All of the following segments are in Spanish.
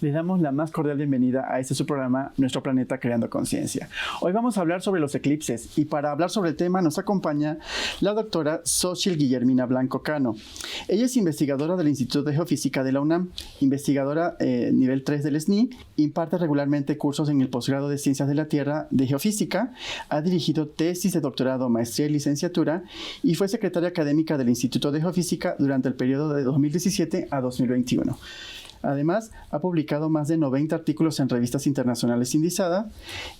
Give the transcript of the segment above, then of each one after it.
Les damos la más cordial bienvenida a este su programa, Nuestro Planeta Creando Conciencia. Hoy vamos a hablar sobre los eclipses y para hablar sobre el tema nos acompaña la doctora Xochitl Guillermina Blanco Cano. Ella es investigadora del Instituto de Geofísica de la UNAM, investigadora nivel 3 del SNI, imparte regularmente cursos en el posgrado de Ciencias de la Tierra de Geofísica, ha dirigido tesis de doctorado, maestría y licenciatura y fue secretaria académica del Instituto de Geofísica durante el periodo de 2017 a 2021. Además, ha publicado más de 90 artículos en revistas internacionales indizadas,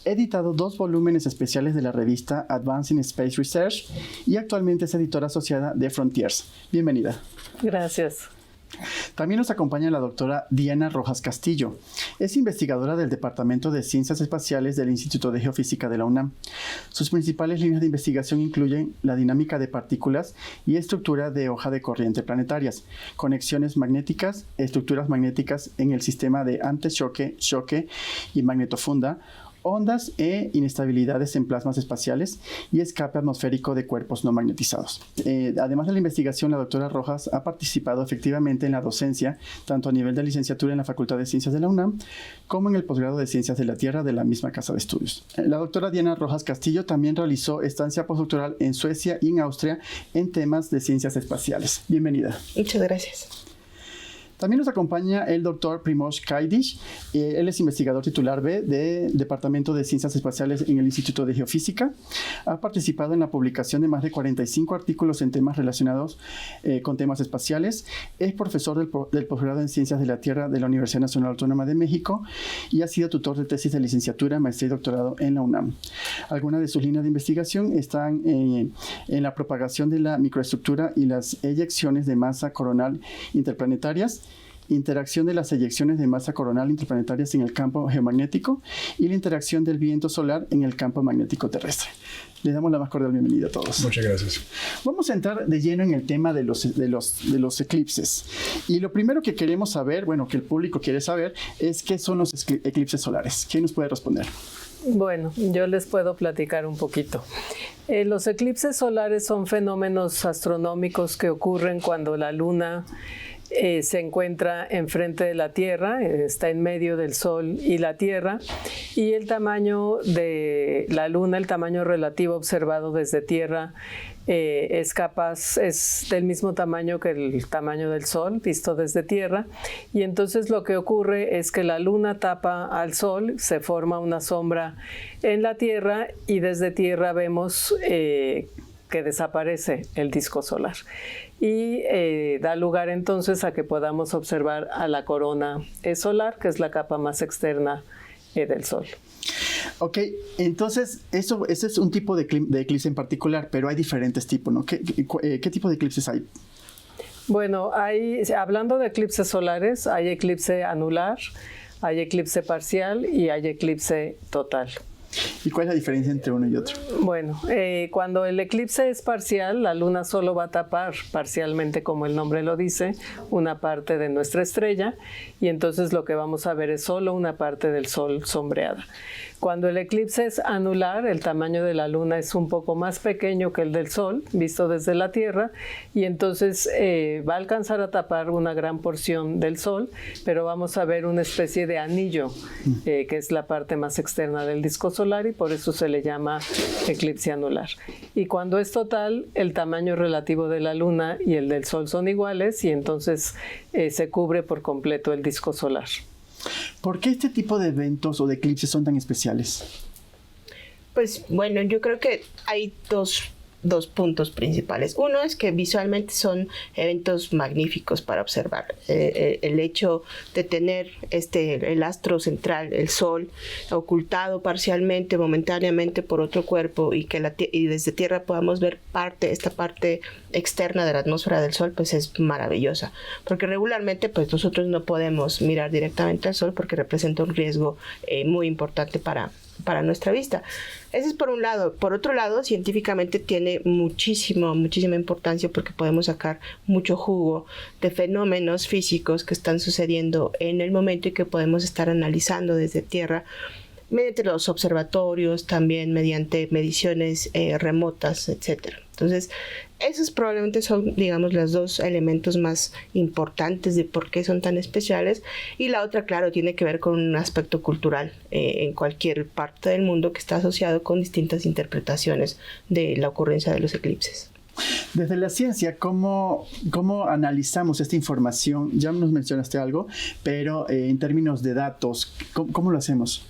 editado 2 volúmenes especiales de la revista Advancing Space Research y actualmente es editora asociada de Frontiers. Bienvenida. Gracias. También nos acompaña la doctora Diana Rojas Castillo. Es investigadora del Departamento de Ciencias Espaciales del Instituto de Geofísica de la UNAM. Sus principales líneas de investigación incluyen la dinámica de partículas y estructura de hoja de corriente planetarias, conexiones magnéticas, estructuras magnéticas en el sistema de antichoque, choque y magnetofunda, ondas e inestabilidades en plasmas espaciales y escape atmosférico de cuerpos no magnetizados. Además de la investigación, la doctora Rojas ha participado efectivamente en la docencia, tanto a nivel de licenciatura en la Facultad de Ciencias de la UNAM, como en el posgrado de Ciencias de la Tierra de la misma casa de estudios. La doctora Diana Rojas Castillo también realizó estancia postdoctoral en Suecia y en Austria en temas de ciencias espaciales. Bienvenida. Muchas gracias. También nos acompaña el doctor Primož Kajdiš. Él es investigador titular B del Departamento de Ciencias Espaciales en el Instituto de Geofísica. Ha participado en la publicación de más de 45 artículos en temas relacionados con temas espaciales. Es profesor del posgrado en Ciencias de la Tierra de la Universidad Nacional Autónoma de México y ha sido tutor de tesis de licenciatura, maestría y doctorado en la UNAM. Algunas de sus líneas de investigación están en la propagación de la microestructura y las eyecciones de masa coronal interplanetarias, interacción de las eyecciones de masa coronal interplanetarias en el campo geomagnético y la interacción del viento solar en el campo magnético terrestre. Les damos la más cordial bienvenida a todos. Muchas gracias. Vamos a entrar de lleno en el tema de los eclipses. Y lo primero que queremos saber, bueno, que el público quiere saber, es qué son los eclipses solares. ¿Quién nos puede responder? Bueno, yo les puedo platicar un poquito. Los eclipses solares son fenómenos astronómicos que ocurren cuando la luna se encuentra enfrente de la Tierra, está en medio del Sol y la Tierra, y el tamaño de la Luna, el tamaño relativo observado desde Tierra, es del mismo tamaño que el tamaño del Sol, visto desde Tierra, y entonces lo que ocurre es que la Luna tapa al Sol, se forma una sombra en la Tierra, y desde Tierra vemos que desaparece el disco solar y da lugar entonces a que podamos observar a la corona solar, que es la capa más externa del Sol. Ok, entonces ese es un tipo de eclipse en particular, pero hay diferentes tipos, ¿no? ¿Qué tipo de eclipses hay? Bueno, hablando de eclipses solares, hay eclipse anular, hay eclipse parcial y hay eclipse total. ¿Y cuál es la diferencia entre uno y otro? Bueno, cuando el eclipse es parcial, la luna solo va a tapar parcialmente, como el nombre lo dice, una parte de nuestra estrella, y entonces lo que vamos a ver es solo una parte del Sol sombreada. Cuando el eclipse es anular, el tamaño de la luna es un poco más pequeño que el del Sol, visto desde la Tierra, y entonces va a alcanzar a tapar una gran porción del Sol, pero vamos a ver una especie de anillo, que es la parte más externa del disco solar, y por eso se le llama eclipse anular. Y cuando es total, el tamaño relativo de la luna y el del Sol son iguales, y entonces se cubre por completo el disco solar. ¿Por qué este tipo de eventos o de eclipses son tan especiales? Pues bueno, yo creo que hay dos puntos principales. Uno es que visualmente son eventos magníficos para observar. El hecho de tener el astro central, el Sol, ocultado parcialmente, momentáneamente por otro cuerpo, y que y desde Tierra podamos ver esta parte externa de la atmósfera del Sol, pues es maravillosa. Porque regularmente pues nosotros no podemos mirar directamente al Sol porque representa un riesgo muy importante para nuestra vista. Ese es por un lado. Por otro lado, científicamente tiene muchísima importancia porque podemos sacar mucho jugo de fenómenos físicos que están sucediendo en el momento y que podemos estar analizando desde Tierra mediante los observatorios, también mediante mediciones remotas, etcétera. Entonces, esos probablemente son, digamos, los dos elementos más importantes de por qué son tan especiales. Y la otra, claro, tiene que ver con un aspecto cultural en cualquier parte del mundo que está asociado con distintas interpretaciones de la ocurrencia de los eclipses. Desde la ciencia, ¿cómo analizamos esta información? Ya nos mencionaste algo, pero en términos de datos, ¿cómo lo hacemos?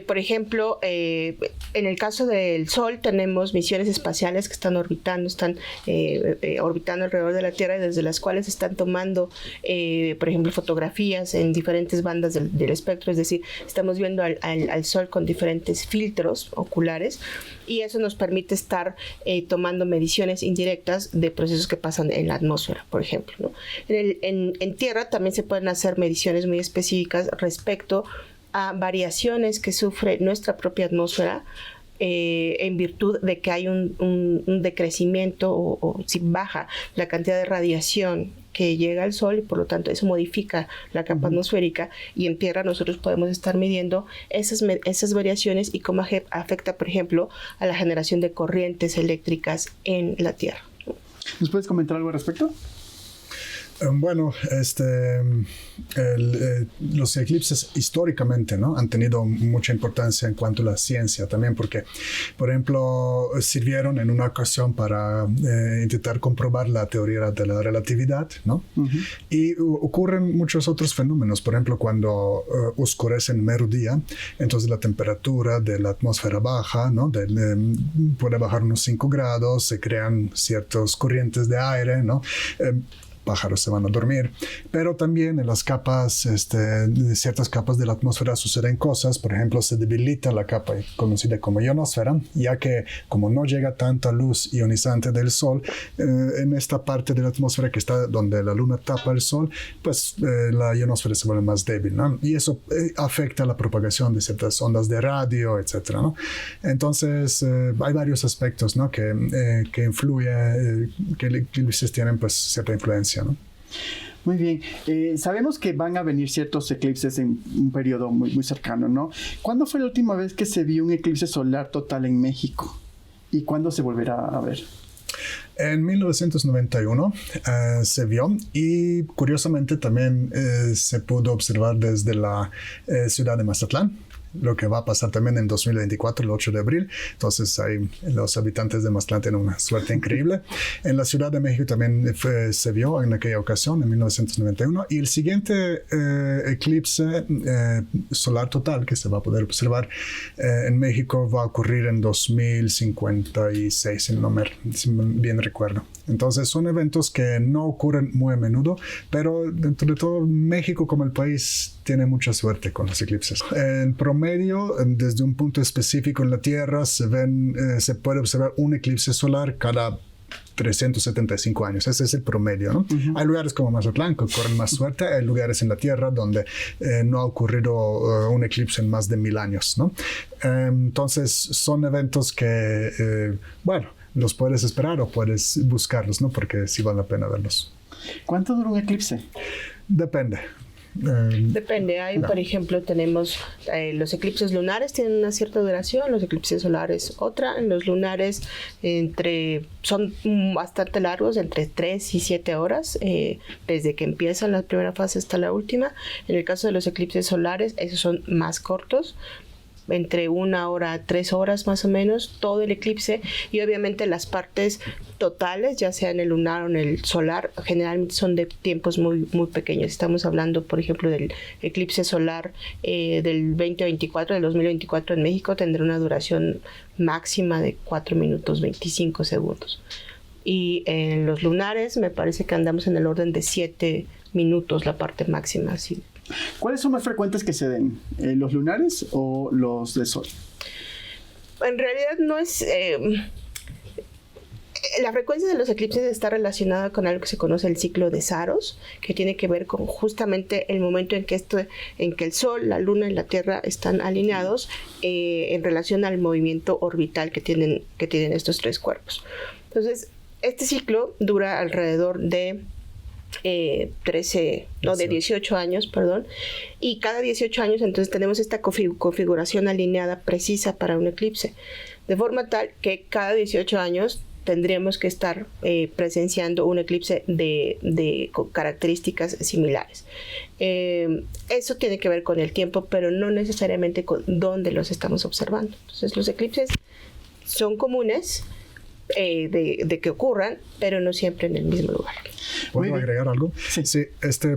Por ejemplo, en el caso del Sol tenemos misiones espaciales que están orbitando alrededor de la Tierra y desde las cuales están tomando, por ejemplo, fotografías en diferentes bandas del espectro, es decir, estamos viendo al Sol con diferentes filtros oculares y eso nos permite estar tomando mediciones indirectas de procesos que pasan en la atmósfera, por ejemplo, ¿no? En Tierra también se pueden hacer mediciones muy específicas respecto a variaciones que sufre nuestra propia atmósfera en virtud de que hay un decrecimiento o si baja la cantidad de radiación que llega al Sol y por lo tanto eso modifica la capa atmosférica y en Tierra nosotros podemos estar midiendo esas variaciones y cómo afecta, por ejemplo, a la generación de corrientes eléctricas en la Tierra. ¿Nos puedes comentar algo al respecto? Bueno, los eclipses históricamente, ¿no?, han tenido mucha importancia en cuanto a la ciencia también porque, por ejemplo, sirvieron en una ocasión para intentar comprobar la teoría de la relatividad, ¿no? Y ocurren muchos otros fenómenos, por ejemplo, cuando oscurece en mediodía, entonces la temperatura de la atmósfera baja, ¿no? Puede bajar unos 5 grados, se crean ciertas corrientes de aire, ¿no? Pájaros se van a dormir, pero también en las capas, ciertas capas de la atmósfera suceden cosas. Por ejemplo, se debilita la capa conocida como ionosfera, ya que como no llega tanta luz ionizante del Sol, en esta parte de la atmósfera que está donde la Luna tapa el Sol, pues la ionosfera se vuelve más débil, ¿no? Y eso afecta la propagación de ciertas ondas de radio, etcétera, ¿no? Entonces, hay varios aspectos, ¿no?, que influyen, que los eclipses tienen pues cierta influencia, ¿no? Muy bien. Sabemos que van a venir ciertos eclipses en un periodo muy, muy cercano, ¿no? ¿Cuándo fue la última vez que se vio un eclipse solar total en México? ¿Y cuándo se volverá a ver? En 1991 se vio y curiosamente también se pudo observar desde la ciudad de Mazatlán, lo que va a pasar también en 2024, el 8 de abril. Entonces, ahí los habitantes de Mazatlán tienen una suerte increíble. En la Ciudad de México también se vio en aquella ocasión, en 1991. Y el siguiente eclipse solar total que se va a poder observar en México va a ocurrir en 2056, si bien recuerdo. Entonces, son eventos que no ocurren muy a menudo, pero dentro de todo, México como el país tiene mucha suerte con los eclipses. En promedio, desde un punto específico en la Tierra, se puede observar un eclipse solar cada 375 años. Ese es el promedio, ¿no? Hay lugares como Mazatlán que ocurren más suerte, hay lugares en la Tierra donde no ha ocurrido un eclipse en más de 1000 años, ¿no? Entonces, son eventos que, los puedes esperar o puedes buscarlos, ¿no? Porque sí vale la pena verlos. ¿Cuánto dura un eclipse? Depende. Depende. Por ejemplo, tenemos los eclipses lunares tienen una cierta duración, los eclipses solares otra. En los lunares son bastante largos, entre 3 y 7 horas, desde que empiezan la primera fase hasta la última. En el caso de los eclipses solares, esos son más cortos, entre 1 hora a 3 horas más o menos, todo el eclipse, y obviamente las partes totales, ya sea en el lunar o en el solar, generalmente son de tiempos muy, muy pequeños. Estamos hablando, por ejemplo, del eclipse solar del 2024 en México, tendrá una duración máxima de 4 minutos 25 segundos. Y en los lunares me parece que andamos en el orden de 7 minutos, la parte máxima, sí. ¿Cuáles son más frecuentes que se den? ¿Los lunares o los de Sol? En realidad no es... la frecuencia de los eclipses está relacionada con algo que se conoce el ciclo de Saros, que tiene que ver con justamente el momento en que el Sol, la Luna y la Tierra están alineados en relación al movimiento orbital que tienen estos tres cuerpos. Entonces, este ciclo dura alrededor de de 18 años, perdón, y cada 18 años entonces tenemos esta configuración alineada precisa para un eclipse, de forma tal que cada 18 años tendríamos que estar presenciando un eclipse de características similares. Eso tiene que ver con el tiempo, pero no necesariamente con dónde los estamos observando. Entonces los eclipses son comunes de que ocurran, pero no siempre en el mismo lugar. ¿Puedo agregar algo? Sí. Sí,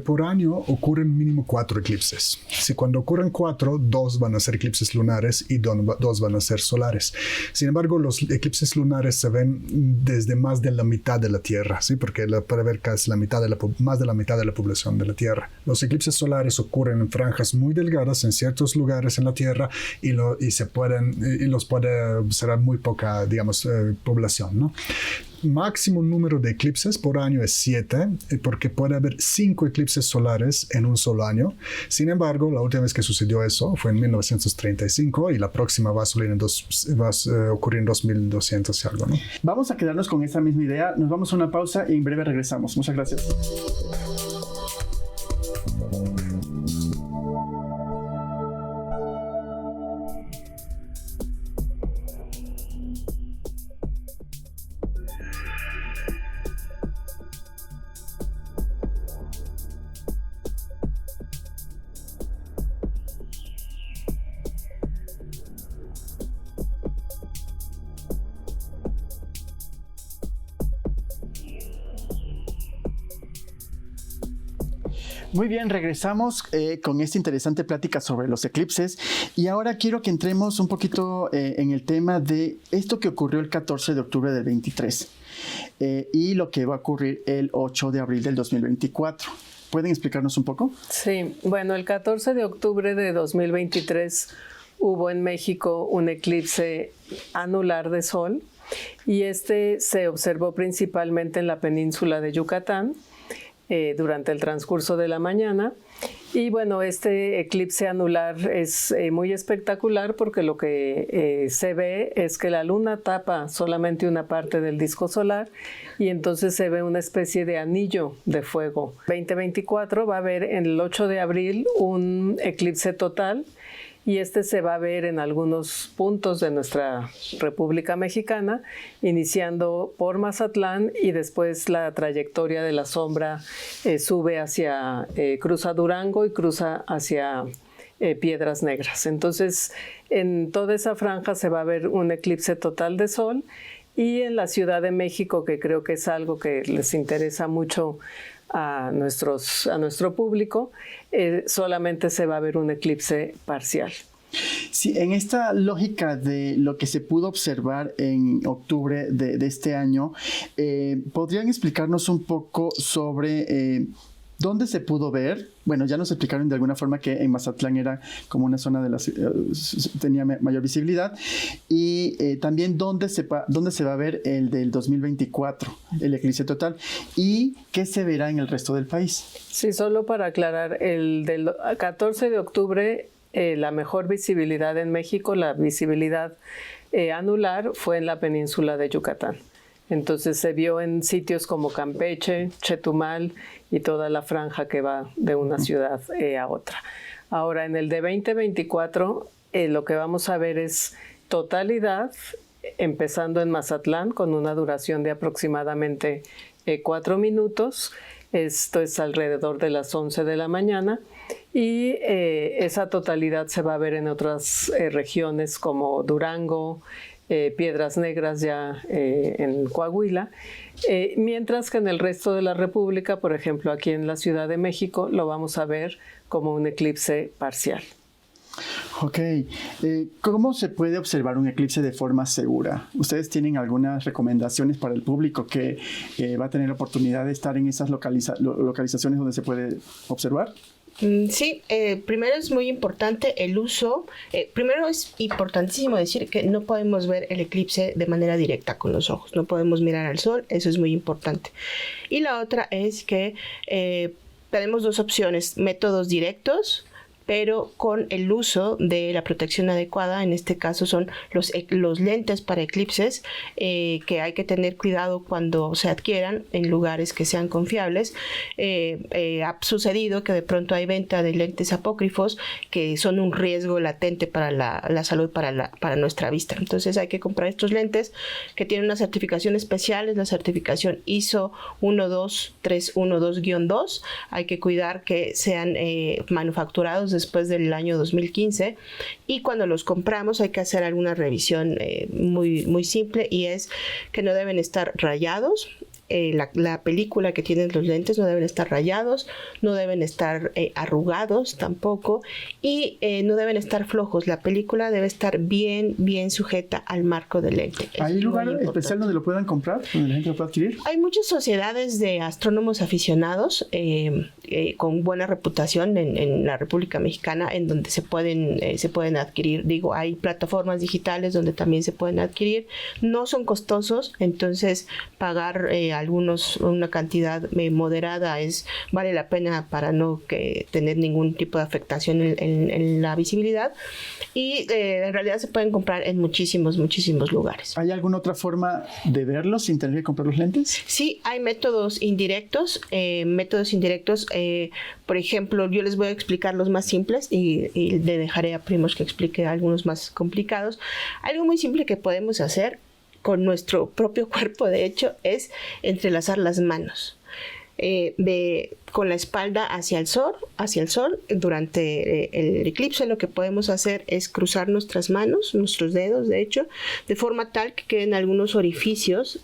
por año ocurren mínimo 4 eclipses. Si cuando ocurren 4, 2 van a ser eclipses lunares y 2 van a ser solares. Sin embargo, los eclipses lunares se ven desde más de la mitad de la Tierra, ¿sí? Porque puede ver casi más de la mitad de la población de la Tierra. Los eclipses solares ocurren en franjas muy delgadas en ciertos lugares en la Tierra y los puede observar muy poca, digamos, población, ¿no? Máximo número de eclipses por año es 7, porque puede haber 5 eclipses solares en un solo año. Sin embargo, la última vez que sucedió eso fue en 1935 y la próxima va a ocurrir en 2200 y algo, ¿no? Vamos a quedarnos con esa misma idea. Nos vamos a una pausa y en breve regresamos. Muchas gracias. Muy bien, regresamos con esta interesante plática sobre los eclipses y ahora quiero que entremos un poquito en el tema de esto que ocurrió el 14 de octubre del 23 y lo que va a ocurrir el 8 de abril del 2024. ¿Pueden explicarnos un poco? Sí, bueno, el 14 de octubre de 2023 hubo en México un eclipse anular de sol y este se observó principalmente en la península de Yucatán durante el transcurso de la mañana. Y bueno, este eclipse anular es muy espectacular porque lo que se ve es que la luna tapa solamente una parte del disco solar y entonces se ve una especie de anillo de fuego. 2024 va a haber en el 8 de abril un eclipse total y este se va a ver en algunos puntos de nuestra República Mexicana, iniciando por Mazatlán y después la trayectoria de la sombra sube hacia, cruza Durango y cruza hacia Piedras Negras. Entonces, en toda esa franja se va a ver un eclipse total de sol y en la Ciudad de México, que creo que es algo que les interesa mucho a nuestro público, solamente se va a ver un eclipse parcial. Sí, en esta lógica de lo que se pudo observar en octubre de este año, ¿podrían explicarnos un poco sobre dónde se pudo ver? Bueno, ya nos explicaron de alguna forma que en Mazatlán era como una zona tenía mayor visibilidad y también dónde se va a ver el del 2024, el eclipse total, y qué se verá en el resto del país. Sí, solo para aclarar, el del 14 de octubre, la mejor visibilidad en México, la visibilidad anular, fue en la península de Yucatán. Entonces se vio en sitios como Campeche, Chetumal y toda la franja que va de una ciudad a otra. Ahora, en el de 2024, lo que vamos a ver es totalidad, empezando en Mazatlán con una duración de aproximadamente 4 minutos. Esto es alrededor de las 11 de la mañana. Y esa totalidad se va a ver en otras regiones como Durango, Piedras Negras ya en Coahuila, mientras que en el resto de la República, por ejemplo aquí en la Ciudad de México, lo vamos a ver como un eclipse parcial. Ok, ¿cómo se puede observar un eclipse de forma segura? ¿Ustedes tienen algunas recomendaciones para el público que va a tener la oportunidad de estar en esas localizaciones donde se puede observar? Sí, primero es muy importante el uso. Primero es importantísimo decir que no podemos ver el eclipse de manera directa con los ojos. No podemos mirar al sol, eso es muy importante. Y la otra es que tenemos dos opciones: métodos directos pero con el uso de la protección adecuada. En este caso son los lentes para eclipses, que hay que tener cuidado cuando se adquieran en lugares que sean confiables. Ha sucedido que de pronto hay venta de lentes apócrifos que son un riesgo latente para la salud, para nuestra vista. Entonces hay que comprar estos lentes que tienen una certificación especial, es la certificación ISO 12312-2. Hay que cuidar que sean manufacturados después del año 2015, y cuando los compramos hay que hacer alguna revisión muy, muy simple, y es que no deben estar rayados. La película que tienen los lentes no deben estar rayados, no deben estar arrugados tampoco, y no deben estar flojos. La película debe estar bien, bien sujeta al marco del lente. ¿Hay lugar especial donde lo puedan comprar, donde la gente lo pueda adquirir? Hay muchas sociedades de astrónomos aficionados con buena reputación en la República Mexicana, en donde se pueden adquirir. Digo, hay plataformas digitales donde también se pueden adquirir. No son costosos, entonces pagar una cantidad moderada vale la pena para no tener ningún tipo de afectación en la visibilidad, y en realidad se pueden comprar en muchísimos lugares. ¿Hay alguna otra forma de verlos sin tener que comprar los lentes? Sí, hay métodos indirectos. Por ejemplo, yo les voy a explicar los más simples y le dejaré a Primož que explique algunos más complicados. Algo muy simple que podemos hacer con nuestro propio cuerpo, de hecho, es entrelazar las manos. Con la espalda hacia el sol. Durante el eclipse lo que podemos hacer es cruzar nuestras manos, nuestros dedos, de hecho, de forma tal que queden algunos orificios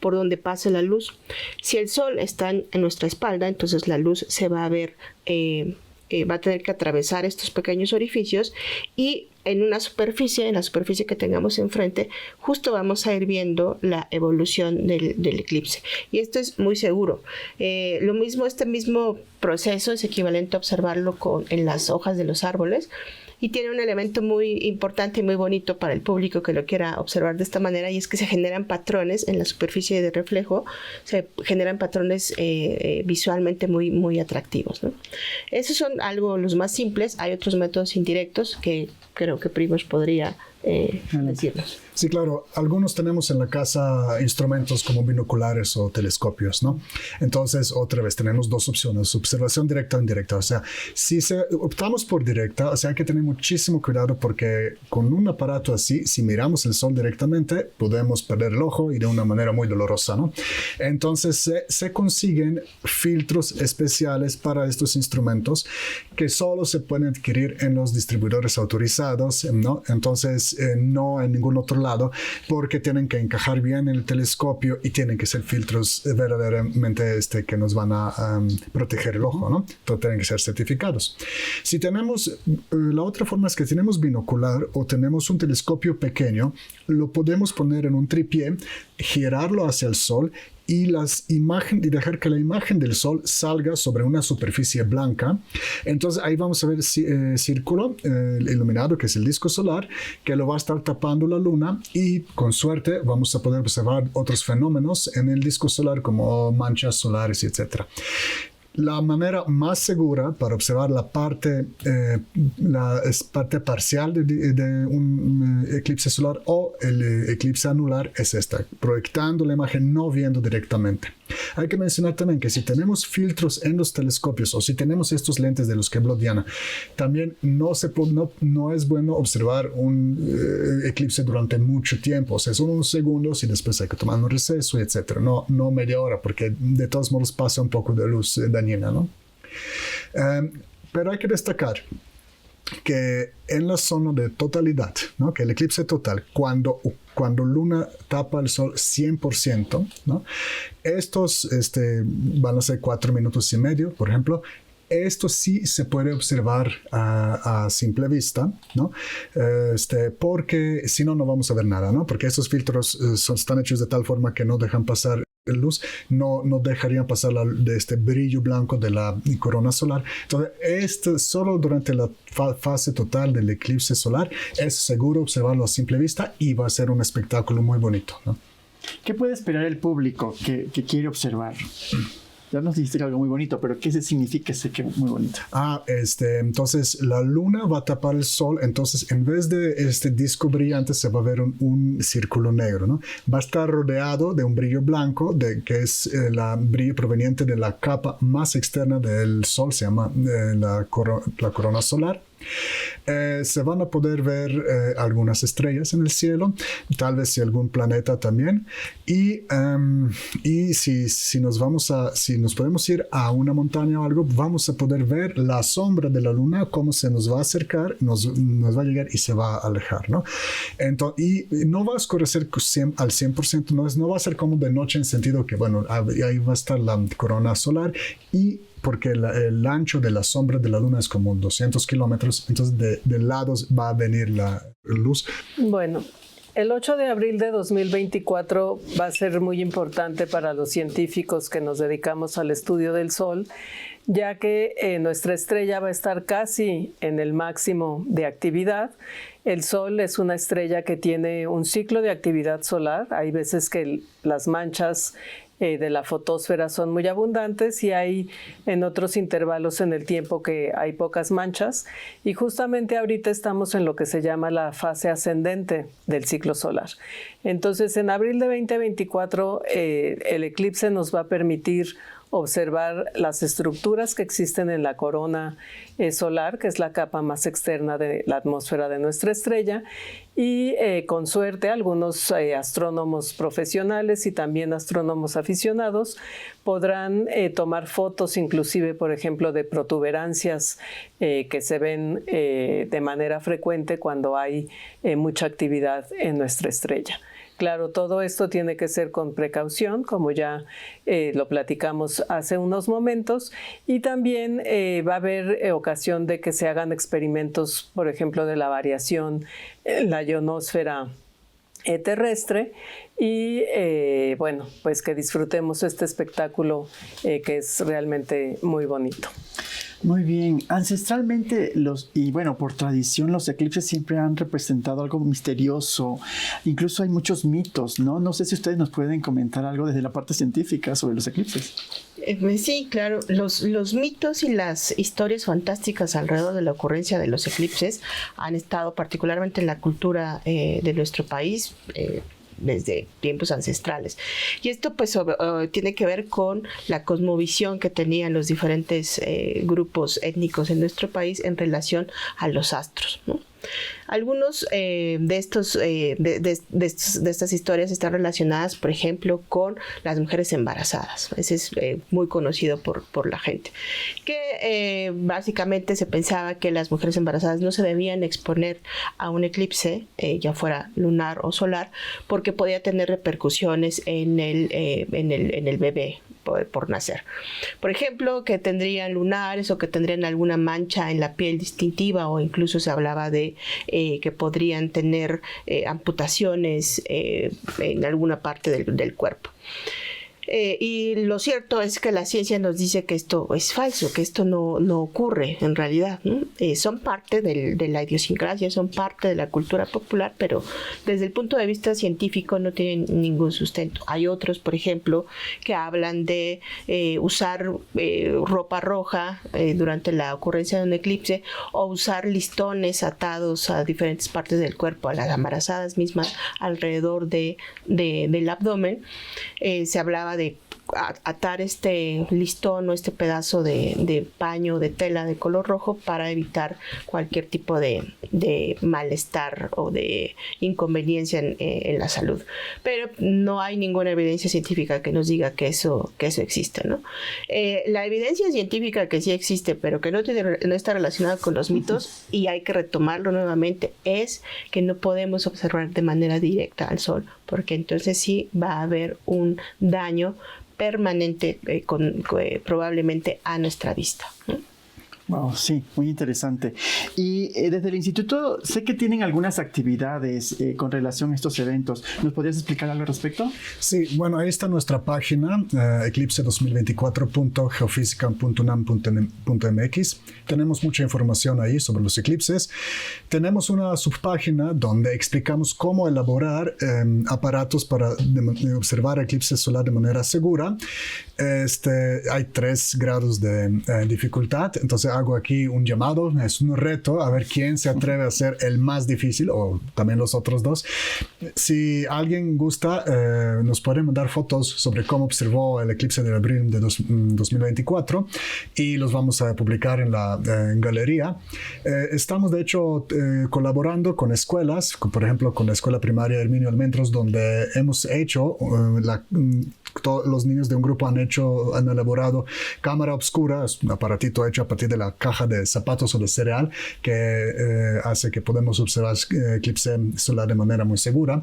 por donde pase la luz. Si el sol está en nuestra espalda, entonces la luz se va a ver, va a tener que atravesar estos pequeños orificios, y en la superficie que tengamos enfrente, justo vamos a ir viendo la evolución del eclipse. Y esto es muy seguro. Este mismo proceso es equivalente a observarlo en las hojas de los árboles, y tiene un elemento muy importante y muy bonito para el público que lo quiera observar de esta manera, y es que se generan patrones en la superficie de reflejo, se generan patrones visualmente muy, muy atractivos, ¿no? Esos son los más simples. Hay otros métodos indirectos que creo que Primož podría decirnos. Sí, claro. Algunos tenemos en la casa instrumentos como binoculares o telescopios, ¿no? Entonces, otra vez, tenemos dos opciones: observación directa o indirecta. O sea, si optamos por directa, o sea, hay que tener muchísimo cuidado, porque con un aparato así, si miramos el sol directamente, podemos perder el ojo, y de una manera muy dolorosa, ¿no? Entonces, se consiguen filtros especiales para estos instrumentos que solo se pueden adquirir en los distribuidores autorizados, ¿no? Entonces, no en ningún otro lado, porque tienen que encajar bien en el telescopio y tienen que ser filtros verdaderamente que nos van a proteger el ojo, ¿no? Entonces tienen que ser certificados. Si tenemos, la otra forma es que tenemos binocular o tenemos un telescopio pequeño, lo podemos poner en un tripié, girarlo hacia el sol y dejar que la imagen del sol salga sobre una superficie blanca. Entonces ahí vamos a ver círculo iluminado, que es el disco solar, que lo va a estar tapando la luna, y con suerte vamos a poder observar otros fenómenos en el disco solar como manchas solares, etc. La manera más segura para observar la parte parcial de un eclipse solar o el eclipse anular es esta: proyectando la imagen, no viendo directamente. Hay que mencionar también que si tenemos filtros en los telescopios, o si tenemos estos lentes de los que habló Diana, también no es bueno observar un eclipse durante mucho tiempo. O sea, son unos segundos y después hay que tomar un receso, etc. No media hora, porque de todos modos pasa un poco de luz dañina, ¿no? Pero hay que destacar que en la zona de totalidad, ¿no? Que el eclipse total, cuando luna tapa el sol 100%, ¿no? Estos van a ser 4 minutos y medio, por ejemplo. Esto sí se puede observar a simple vista, ¿no? Porque si no, no vamos a ver nada, ¿no? Porque estos filtros están hechos de tal forma que no dejan pasar luz, no dejarían pasar de este brillo blanco de la corona solar. Entonces, solo durante la fase total del eclipse solar es seguro observarlo a simple vista, y va a ser un espectáculo muy bonito, ¿no? ¿Qué puede esperar el público que quiere observar? Ya nos dijiste algo muy bonito, pero ¿qué significa ese que muy bonito? Entonces la luna va a tapar el sol, entonces en vez de este disco brillante se va a ver un círculo negro, ¿no? Va a estar rodeado de un brillo blanco, que es el brillo proveniente de la capa más externa del sol, se llama la corona solar. Se van a poder ver algunas estrellas en el cielo, tal vez algún planeta también, y si nos podemos ir a una montaña o algo, vamos a poder ver la sombra de la luna, cómo se nos va a acercar, nos va a llegar y se va a alejar, ¿no? Entonces, y no va a oscurecer al 100%, no va a ser como de noche en sentido que, bueno, ahí va a estar la corona solar, y porque el ancho de la sombra de la luna es como 200 kilómetros, entonces de lados va a venir la luz. Bueno, el 8 de abril de 2024 va a ser muy importante para los científicos que nos dedicamos al estudio del Sol, ya que nuestra estrella va a estar casi en el máximo de actividad. El Sol es una estrella que tiene un ciclo de actividad solar. Hay veces que las manchas de la fotosfera son muy abundantes y hay en otros intervalos en el tiempo que hay pocas manchas, y justamente ahorita estamos en lo que se llama la fase ascendente del ciclo solar. Entonces, en abril de 2024 el eclipse nos va a permitir observar las estructuras que existen en la corona solar, que es la capa más externa de la atmósfera de nuestra estrella, y con suerte algunos astrónomos profesionales y también astrónomos aficionados podrán tomar fotos, inclusive, por ejemplo, de protuberancias que se ven de manera frecuente cuando hay mucha actividad en nuestra estrella. Claro, todo esto tiene que ser con precaución, como ya lo platicamos hace unos momentos, y también va a haber ocasión de que se hagan experimentos, por ejemplo, de la variación en la ionosfera terrestre, y bueno, pues que disfrutemos este espectáculo que es realmente muy bonito. Muy bien. Ancestralmente, y bueno, por tradición, los eclipses siempre han representado algo misterioso. Incluso hay muchos mitos, ¿no? No sé si ustedes nos pueden comentar algo desde la parte científica sobre los eclipses. Sí, claro. Los mitos y las historias fantásticas alrededor de la ocurrencia de los eclipses han estado particularmente en la cultura de nuestro país, desde tiempos ancestrales. Y esto pues tiene que ver con la cosmovisión que tenían los diferentes grupos étnicos en nuestro país en relación a los astros, ¿no? Algunos de estas historias están relacionadas, por ejemplo, con las mujeres embarazadas. Ese es muy conocido por la gente. Que básicamente se pensaba que las mujeres embarazadas no se debían exponer a un eclipse, ya fuera lunar o solar, porque podía tener repercusiones en el bebé por nacer. Por ejemplo, que tendrían lunares o que tendrían alguna mancha en la piel distintiva, o incluso se hablaba de que podrían tener amputaciones en alguna parte del cuerpo. Y lo cierto es que la ciencia nos dice que esto es falso, que esto no ocurre en realidad, ¿no? Son parte de la idiosincrasia, son parte de la cultura popular, pero desde el punto de vista científico no tienen ningún sustento. Hay otros, por ejemplo, que hablan de usar ropa roja durante la ocurrencia de un eclipse, o usar listones atados a diferentes partes del cuerpo, a las embarazadas mismas, alrededor del abdomen. Se hablaba de atar este listón o este pedazo de paño, de tela de color rojo, para evitar cualquier tipo de malestar o de inconveniencia en la salud. Pero no hay ninguna evidencia científica que nos diga que eso existe, ¿no? La evidencia científica que sí existe, pero que no está relacionada con los mitos, y hay que retomarlo nuevamente, es que no podemos observar de manera directa al Sol, porque entonces sí va a haber un daño permanente probablemente a nuestra vista, ¿no? Wow, sí, muy interesante. Y desde el instituto sé que tienen algunas actividades con relación a estos eventos. ¿Nos podrías explicar algo al respecto? Sí, bueno, ahí está nuestra página, eclipse2024.geofísica.unam.mx. Tenemos mucha información ahí sobre los eclipses. Tenemos una subpágina donde explicamos cómo elaborar aparatos para observar eclipses solar de manera segura. Hay 3 grados de dificultad, entonces hago aquí un llamado, es un reto, a ver quién se atreve a hacer el más difícil, o también los otros 2. Si alguien gusta, nos puede mandar fotos sobre cómo observó el eclipse de abril de 2024 y los vamos a publicar en la galería. Estamos de hecho colaborando con escuelas, por ejemplo con la escuela primaria Herminio Almendros, donde hemos hecho todos los niños de un grupo han elaborado cámara obscura, es un aparatito hecho a partir de la caja de zapatos o de cereal que hace que podamos observar eclipse solar de manera muy segura.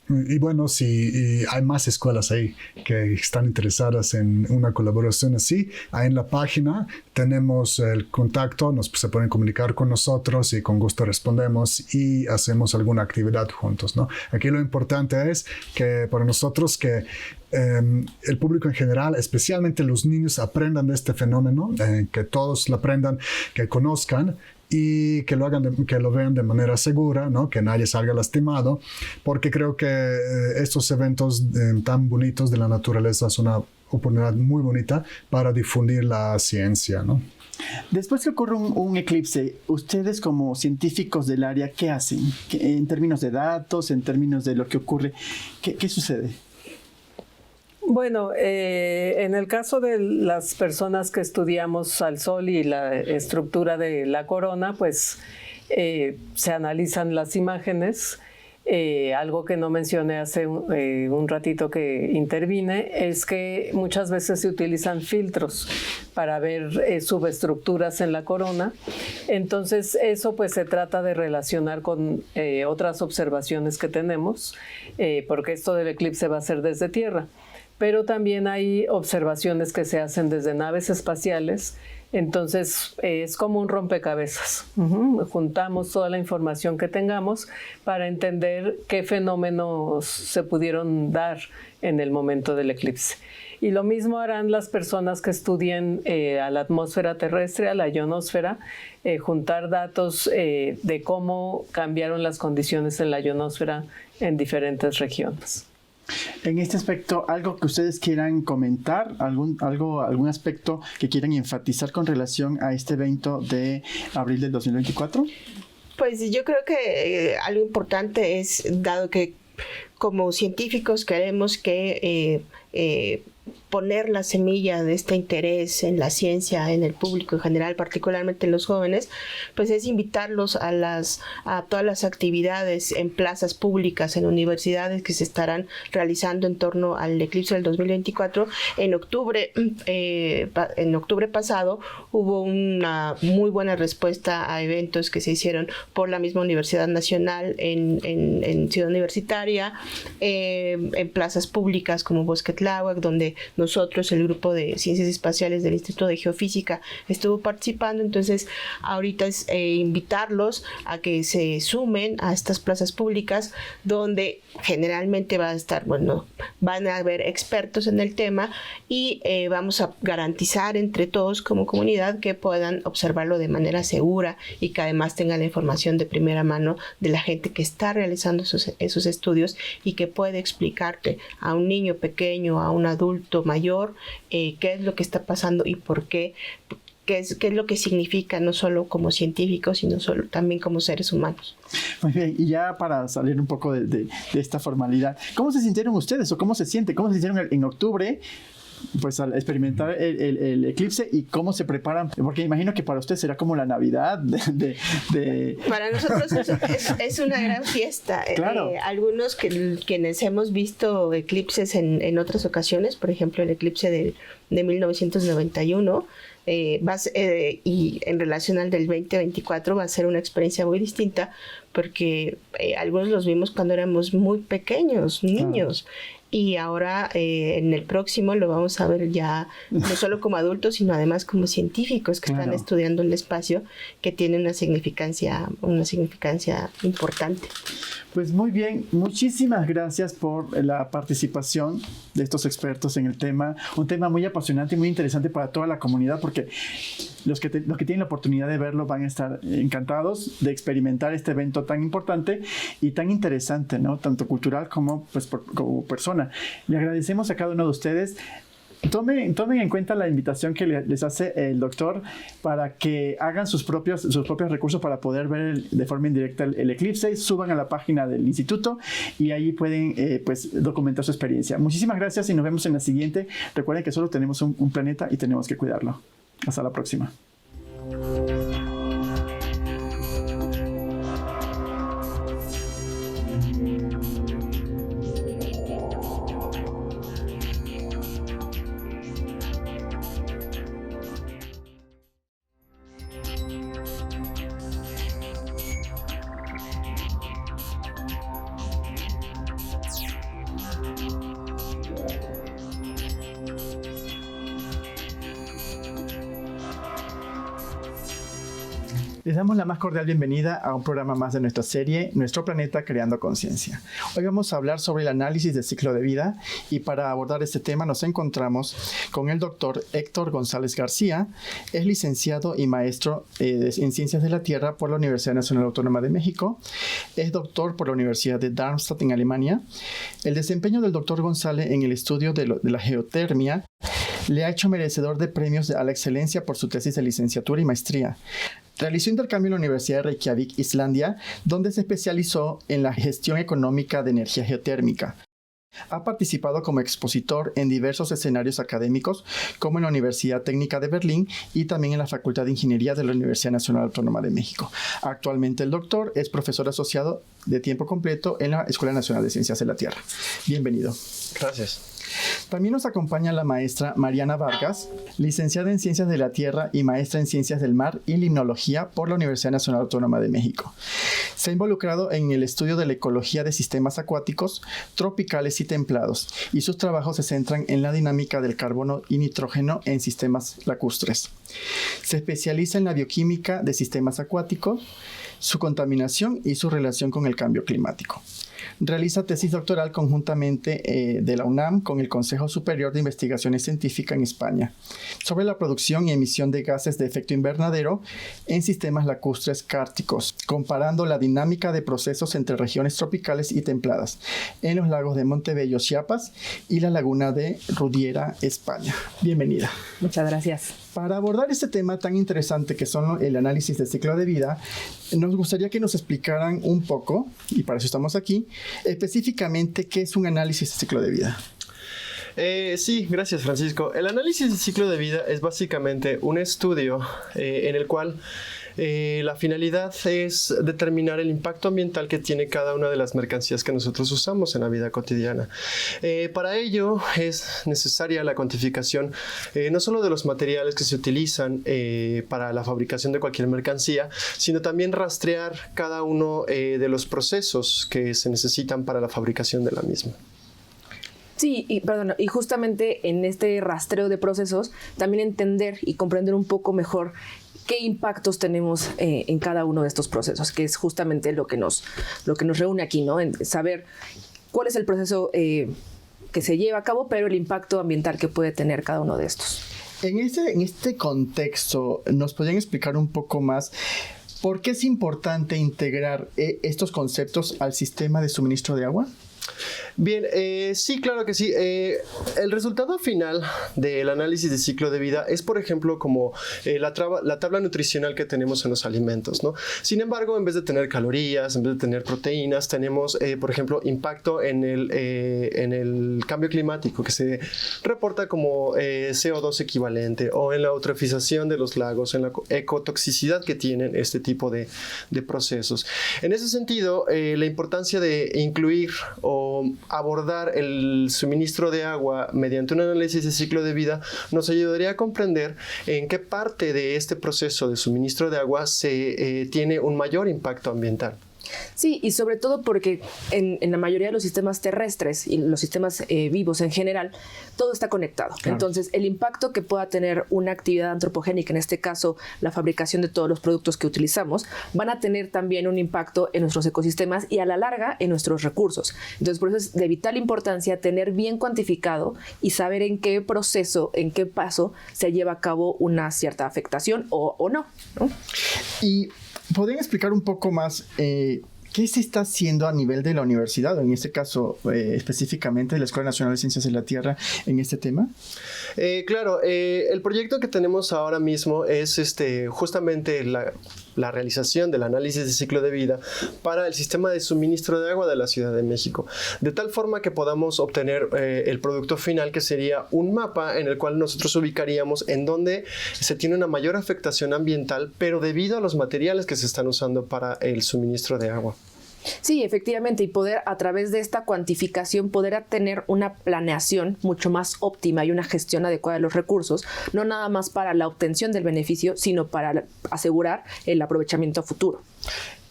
Y bueno, si hay más escuelas ahí que están interesadas en una colaboración así, ahí en la página tenemos el contacto, se pueden comunicar con nosotros y con gusto respondemos y hacemos alguna actividad juntos, ¿no? Aquí lo importante es que para nosotros que el público en general, especialmente los niños, aprendan de este fenómeno, que todos lo aprendan, que conozcan y que lo vean de manera segura, ¿no? Que nadie salga lastimado, porque creo que estos eventos tan bonitos de la naturaleza son una oportunidad muy bonita para difundir la ciencia, ¿no? Después que ocurre un eclipse, ustedes como científicos del área, ¿qué hacen? En términos de datos, en términos de lo que ocurre, ¿qué sucede? Bueno, en el caso de las personas que estudiamos al Sol y la estructura de la corona, pues se analizan las imágenes. Algo que no mencioné hace un ratito que intervine es que muchas veces se utilizan filtros para ver subestructuras en la corona. Entonces eso pues se trata de relacionar con otras observaciones que tenemos, porque esto del eclipse va a ser desde Tierra. Pero también hay observaciones que se hacen desde naves espaciales, entonces es como un rompecabezas. Juntamos toda la información que tengamos para entender qué fenómenos se pudieron dar en el momento del eclipse. Y lo mismo harán las personas que estudien a la atmósfera terrestre, a la ionosfera, juntar datos de cómo cambiaron las condiciones en la ionosfera en diferentes regiones. En este aspecto, ¿algo que ustedes quieran comentar? ¿Algún aspecto que quieran enfatizar con relación a este evento de abril del 2024? Pues yo creo que algo importante es, dado que como científicos queremos que poner la semilla de este interés en la ciencia en el público en general, particularmente en los jóvenes, pues es invitarlos a todas las actividades en plazas públicas, en universidades que se estarán realizando en torno al eclipse del 2024. En octubre pasado hubo una muy buena respuesta a eventos que se hicieron por la misma Universidad Nacional en Ciudad Universitaria, en plazas públicas como Bosque Tláhuac, donde nosotros, el grupo de Ciencias Espaciales del Instituto de Geofísica, estuvo participando. Entonces, ahorita es invitarlos a que se sumen a estas plazas públicas donde generalmente van a haber expertos en el tema y vamos a garantizar entre todos como comunidad que puedan observarlo de manera segura y que además tengan la información de primera mano de la gente que está realizando esos estudios y que puede explicarte a un niño pequeño, a un adulto mayor, qué es lo que está pasando y por qué, qué es lo que significa, no solo como científicos, sino también como seres humanos. Muy bien, y ya para salir un poco de esta formalidad, ¿cómo se sintieron ustedes o cómo se sintieron en octubre? Pues al experimentar el eclipse y cómo se preparan, porque imagino que para usted será como la Navidad Para nosotros es una gran fiesta. Claro. Algunos quienes hemos visto eclipses en otras ocasiones, por ejemplo el eclipse de 1991, y en relación al del 2024 va a ser una experiencia muy distinta porque algunos los vimos cuando éramos muy pequeños, niños. y ahora en el próximo lo vamos a ver ya no solo como adultos, sino además como científicos que están estudiando el espacio, que tiene una significancia importante. Pues muy bien, muchísimas gracias por la participación de estos expertos en el tema, un tema muy apasionante y muy interesante para toda la comunidad, porque los que tienen la oportunidad de verlo van a estar encantados de experimentar este evento tan importante y tan interesante, ¿no? Tanto cultural como, pues, como persona. Le agradecemos a cada uno de ustedes. Tomen en cuenta la invitación que les hace el doctor para que hagan sus propios recursos para poder ver de forma indirecta el eclipse. Suban a la página del instituto y ahí pueden pues documentar su experiencia. Muchísimas gracias y nos vemos en la siguiente. Recuerden que solo tenemos un planeta y tenemos que cuidarlo. Hasta la próxima. Les damos la más cordial bienvenida a un programa más de nuestra serie Nuestro Planeta Creando Conciencia. Hoy vamos a hablar sobre el análisis del ciclo de vida y para abordar este tema nos encontramos con el doctor Héctor González García. Es licenciado y maestro en Ciencias de la Tierra por la Universidad Nacional Autónoma de México. Es doctor por la Universidad de Darmstadt en Alemania. El desempeño del doctor González en el estudio de la geotermia le ha hecho merecedor de premios a la excelencia por su tesis de licenciatura y maestría. Realizó intercambio en la Universidad de Reykjavik, Islandia, donde se especializó en la gestión económica de energía geotérmica. Ha participado como expositor en diversos escenarios académicos, como en la Universidad Técnica de Berlín y también en la Facultad de Ingeniería de la Universidad Nacional Autónoma de México. Actualmente el doctor es profesor asociado de tiempo completo en la Escuela Nacional de Ciencias de la Tierra. Bienvenido. Gracias. También nos acompaña la maestra Mariana Vargas, licenciada en Ciencias de la Tierra y maestra en Ciencias del Mar y Limnología por la Universidad Nacional Autónoma de México. Se ha involucrado en el estudio de la ecología de sistemas acuáticos, tropicales y templados, y sus trabajos se centran en la dinámica del carbono y nitrógeno en sistemas lacustres. Se especializa en la bioquímica de sistemas acuáticos, su contaminación y su relación con el cambio climático. Realiza tesis doctoral conjuntamente de la UNAM con el Consejo Superior de Investigaciones Científicas en España sobre la producción y emisión de gases de efecto invernadero en sistemas lacustres cárticos, comparando la dinámica de procesos entre regiones tropicales y templadas en los lagos de Montebello, Chiapas y la laguna de Rudiera, España. Bienvenida. Muchas gracias. Para abordar este tema tan interesante que son el análisis del ciclo de vida, nos gustaría que nos explicaran un poco, y para eso estamos aquí, específicamente qué es un análisis del ciclo de vida. Sí, gracias Francisco. El análisis del ciclo de vida es básicamente un estudio en el cual la finalidad es determinar el impacto ambiental que tiene cada una de las mercancías que nosotros usamos en la vida cotidiana. Para ello es necesaria la cuantificación no solo de los materiales que se utilizan para la fabricación de cualquier mercancía, sino también rastrear cada uno de los procesos que se necesitan para la fabricación de la misma. Sí, y justamente en este rastreo de procesos, también entender y comprender un poco mejor qué impactos tenemos en cada uno de estos procesos, que es justamente lo que nos reúne aquí, ¿no? En saber cuál es el proceso que se lleva a cabo, pero el impacto ambiental que puede tener cada uno de estos. En este contexto, ¿nos podrían explicar un poco más por qué es importante integrar estos conceptos al sistema de suministro de agua? Bien, sí, claro que sí. El resultado final del análisis de ciclo de vida es, por ejemplo, como la tabla nutricional que tenemos en los alimentos, ¿no? Sin embargo, en vez de tener calorías, en vez de tener proteínas, tenemos, por ejemplo, impacto en el cambio climático, que se reporta como CO2 equivalente, o en la eutrofización de los lagos, en la ecotoxicidad que tienen este tipo de procesos. En ese sentido, la importancia de incluir o abordar el suministro de agua mediante un análisis de ciclo de vida nos ayudaría a comprender en qué parte de este proceso de suministro de agua se tiene un mayor impacto ambiental. Sí, y sobre todo porque en la mayoría de los sistemas terrestres y los sistemas vivos en general, todo está conectado. Claro. Entonces, el impacto que pueda tener una actividad antropogénica, en este caso la fabricación de todos los productos que utilizamos, van a tener también un impacto en nuestros ecosistemas y a la larga en nuestros recursos. Entonces, por eso es de vital importancia tener bien cuantificado y saber en qué proceso, en qué paso se lleva a cabo una cierta afectación o no, ¿no? Y ¿podrían explicar un poco más qué se está haciendo a nivel de la universidad, o en este caso específicamente de la Escuela Nacional de Ciencias de la Tierra, en este tema? Claro, el proyecto que tenemos ahora mismo es justamente la realización del análisis de ciclo de vida para el sistema de suministro de agua de la Ciudad de México, de tal forma que podamos obtener el producto final, que sería un mapa en el cual nosotros ubicaríamos en donde se tiene una mayor afectación ambiental, pero debido a los materiales que se están usando para el suministro de agua. Sí, efectivamente, y poder a través de esta cuantificación poder tener una planeación mucho más óptima y una gestión adecuada de los recursos, no nada más para la obtención del beneficio, sino para asegurar el aprovechamiento a futuro.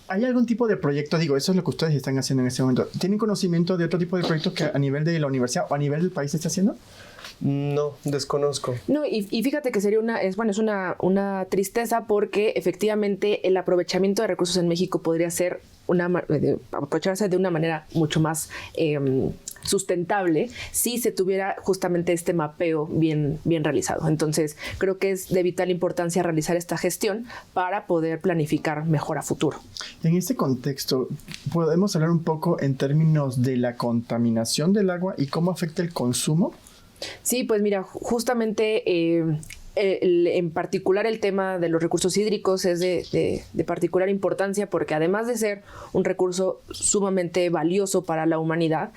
¿Hay algún tipo de proyecto? Digo, eso es lo que ustedes están haciendo en este momento. ¿Tienen conocimiento de otro tipo de proyectos que a nivel de la universidad o a nivel del país se está haciendo? No, desconozco. No, y fíjate que sería es una tristeza, porque efectivamente el aprovechamiento de recursos en México podría ser aprovecharse de una manera mucho más sustentable si se tuviera justamente este mapeo bien realizado. Entonces, creo que es de vital importancia realizar esta gestión para poder planificar mejor a futuro. En este contexto, ¿podemos hablar un poco en términos de la contaminación del agua y cómo afecta el consumo? Sí, pues mira, justamente en particular el tema de los recursos hídricos es de particular importancia, porque además de ser un recurso sumamente valioso para la humanidad,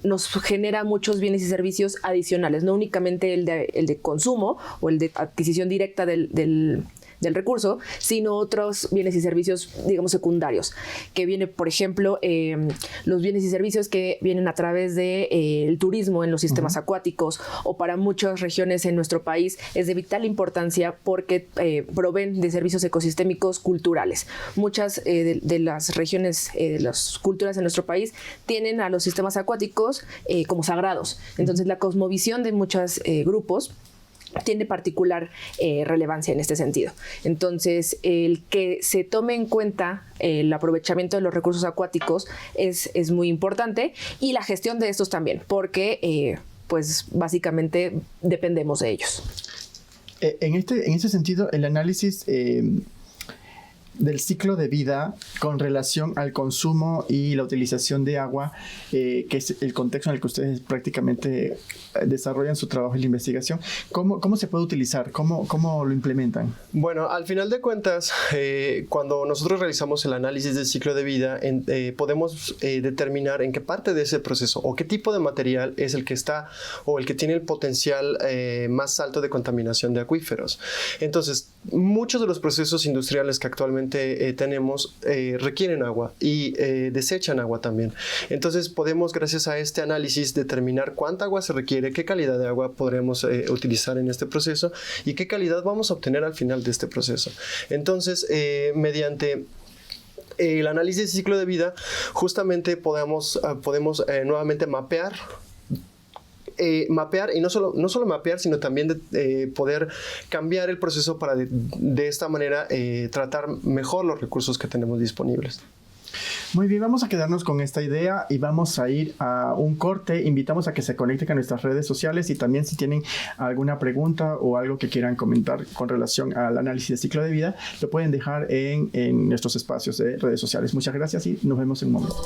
nos genera muchos bienes y servicios adicionales, no únicamente el de consumo o el de adquisición directa del recurso, sino otros bienes y servicios, digamos, secundarios, que viene, por ejemplo, los bienes y servicios que vienen a través de el turismo en los sistemas acuáticos, o para muchas regiones en nuestro país es de vital importancia porque proveen de servicios ecosistémicos culturales. Muchas de las regiones, de las culturas en nuestro país tienen a los sistemas acuáticos como sagrados. Entonces, la cosmovisión de muchos grupos tiene particular relevancia en este sentido. Entonces, el que se tome en cuenta el aprovechamiento de los recursos acuáticos es muy importante, y la gestión de estos también, porque pues básicamente dependemos de ellos. En ese sentido, el análisis del ciclo de vida con relación al consumo y la utilización de agua, que es el contexto en el que ustedes prácticamente desarrollan su trabajo y la investigación, ¿cómo se puede utilizar? ¿Cómo lo implementan? Bueno, al final de cuentas, cuando nosotros realizamos el análisis del ciclo de vida, podemos determinar en qué parte de ese proceso o qué tipo de material es el que está o el que tiene el potencial más alto de contaminación de acuíferos. Entonces, muchos de los procesos industriales que actualmente tenemos requieren agua y desechan agua también. Entonces, podemos, gracias a este análisis, determinar cuánta agua se requiere, qué calidad de agua podremos utilizar en este proceso y qué calidad vamos a obtener al final de este proceso. Entonces, mediante el análisis de ciclo de vida, justamente podemos nuevamente mapear y no solo mapear, sino también poder cambiar el proceso para de esta manera tratar mejor los recursos que tenemos disponibles. Muy bien, vamos a quedarnos con esta idea y vamos a ir a un corte. Invitamos a que se conecten a nuestras redes sociales, y también si tienen alguna pregunta o algo que quieran comentar con relación al análisis de ciclo de vida, lo pueden dejar en nuestros espacios de redes sociales. Muchas gracias y nos vemos en un momento.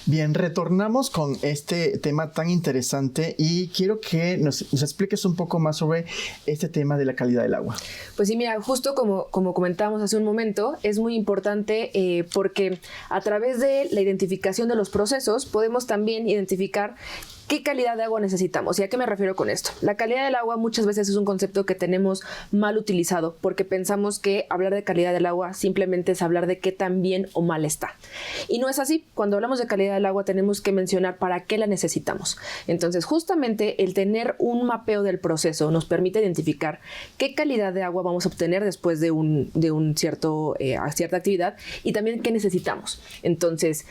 Bien, retornamos con este tema tan interesante y quiero que nos expliques un poco más sobre este tema de la calidad del agua. Pues sí, mira, justo como comentábamos hace un momento, es muy importante porque a través de la identificación de los procesos podemos también identificar ¿qué calidad de agua necesitamos? ¿Y a qué me refiero con esto? La calidad del agua muchas veces es un concepto que tenemos mal utilizado porque pensamos que hablar de calidad del agua simplemente es hablar de qué tan bien o mal está. Y no es así. Cuando hablamos de calidad del agua tenemos que mencionar para qué la necesitamos. Entonces, justamente el tener un mapeo del proceso nos permite identificar qué calidad de agua vamos a obtener después de cierta actividad y también qué necesitamos. Entonces,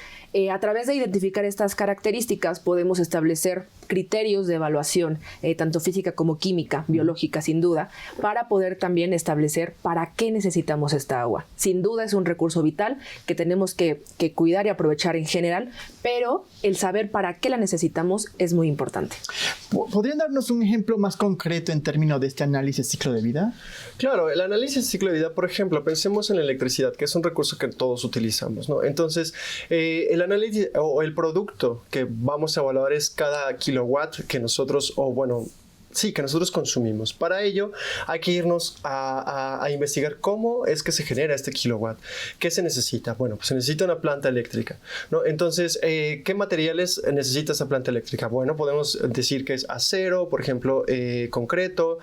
a través de identificar estas características podemos establecer criterios de evaluación, tanto física como química, biológica, sin duda, para poder también establecer para qué necesitamos esta agua. Sin duda es un recurso vital que tenemos que cuidar y aprovechar en general, pero el saber para qué la necesitamos es muy importante. ¿Podrían darnos un ejemplo más concreto en términos de este análisis de ciclo de vida? Claro, el análisis de ciclo de vida, por ejemplo, pensemos en la electricidad, que es un recurso que todos utilizamos, ¿no? Entonces, el análisis o el producto que vamos a evaluar es cada kilowatt que nosotros, que nosotros consumimos. Para ello hay que irnos a investigar cómo es que se genera este kilowatt. ¿Qué se necesita? Bueno, pues se necesita una planta eléctrica, ¿no? Entonces, ¿qué materiales necesita esa planta eléctrica? Bueno, podemos decir que es acero, por ejemplo, concreto,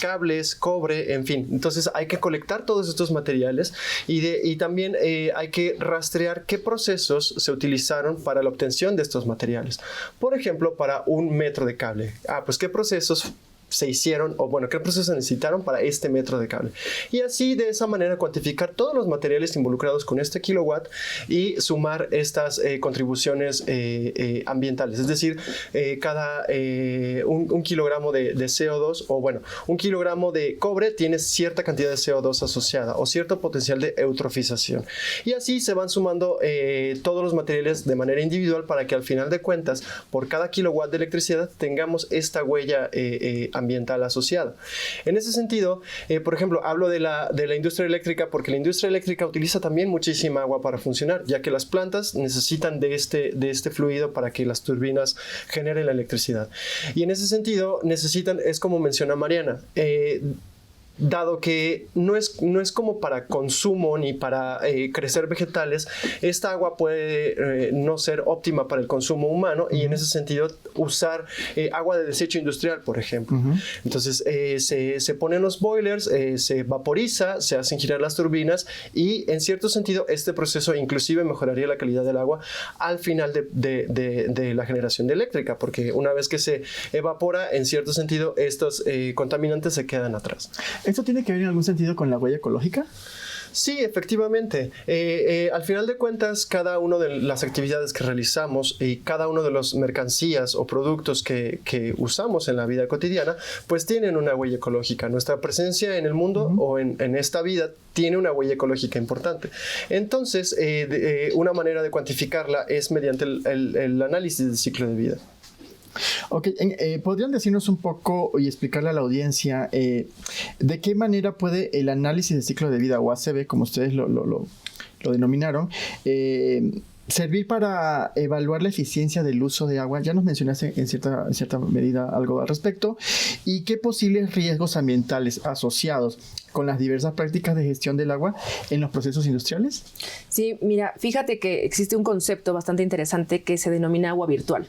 cables, cobre, en fin. Entonces hay que colectar todos estos materiales y también hay que rastrear qué procesos se utilizaron para la obtención de estos materiales. Por ejemplo, para 1 metro de cable. Pues ¿qué procesos se hicieron, qué procesos se necesitaron para este metro de cable? Y así, de esa manera, cuantificar todos los materiales involucrados con este kilowatt y sumar estas contribuciones ambientales. Es decir, un kilogramo de CO2 un kilogramo de cobre tiene cierta cantidad de CO2 asociada o cierto potencial de eutrofización. Y así se van sumando todos los materiales de manera individual para que al final de cuentas, por cada kilowatt de electricidad, tengamos esta huella ambiental asociada. En ese sentido, por ejemplo, hablo de la industria eléctrica porque la industria eléctrica utiliza también muchísima agua para funcionar, ya que las plantas necesitan de este fluido para que las turbinas generen la electricidad. Y en ese sentido necesitan, es como menciona Mariana, dado que no es como para consumo ni para crecer vegetales, esta agua puede no ser óptima para el consumo humano y en ese sentido usar agua de desecho industrial, por ejemplo. Entonces se ponen los boilers, se vaporiza, se hacen girar las turbinas y en cierto sentido este proceso inclusive mejoraría la calidad del agua al final de la generación de eléctrica, porque una vez que se evapora, en cierto sentido estos contaminantes se quedan atrás. ¿Esto tiene que ver en algún sentido con la huella ecológica? Sí, efectivamente. Al final de cuentas, cada una de las actividades que realizamos y cada uno de las mercancías o productos que usamos en la vida cotidiana, pues tienen una huella ecológica. Nuestra presencia en el mundo o en esta vida tiene una huella ecológica importante. Entonces, una manera de cuantificarla es mediante el análisis del ciclo de vida. Ok, ¿podrían decirnos un poco y explicarle a la audiencia de qué manera puede el análisis de ciclo de vida o ACV, como ustedes lo denominaron, servir para evaluar la eficiencia del uso de agua? Ya nos mencionaste en cierta medida algo al respecto. ¿Y qué posibles riesgos ambientales asociados con las diversas prácticas de gestión del agua en los procesos industriales? Sí, mira, fíjate que existe un concepto bastante interesante que se denomina agua virtual.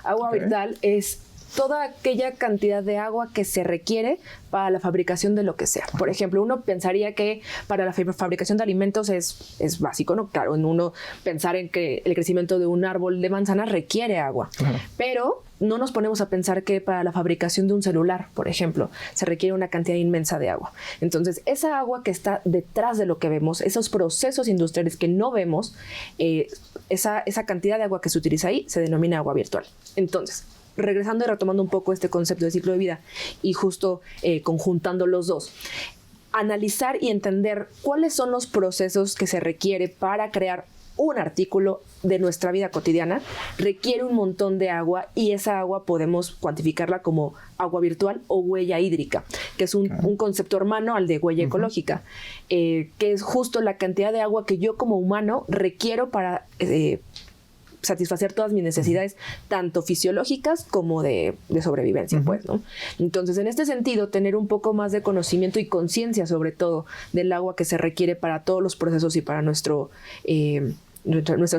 Agua virtual es toda aquella cantidad de agua que se requiere para la fabricación de lo que sea. Por ejemplo, uno pensaría que para la fabricación de alimentos es básico, ¿no? Claro, uno pensar en que el crecimiento de un árbol de manzana requiere agua, pero no nos ponemos a pensar que para la fabricación de un celular, por ejemplo, se requiere una cantidad inmensa de agua. Entonces, esa agua que está detrás de lo que vemos, esos procesos industriales que no vemos, esa cantidad de agua que se utiliza ahí se denomina agua virtual. Entonces, regresando y retomando un poco este concepto de ciclo de vida y justo conjuntando los dos, analizar y entender cuáles son los procesos que se requiere para crear un artículo de nuestra vida cotidiana, requiere un montón de agua y esa agua podemos cuantificarla como agua virtual o huella hídrica, que es un concepto hermano al de huella ecológica, que es justo la cantidad de agua que yo como humano requiero para satisfacer todas mis necesidades, tanto fisiológicas como de sobrevivencia, pues, ¿no? Entonces, en este sentido, tener un poco más de conocimiento y conciencia, sobre todo, del agua que se requiere para todos los procesos y para nuestra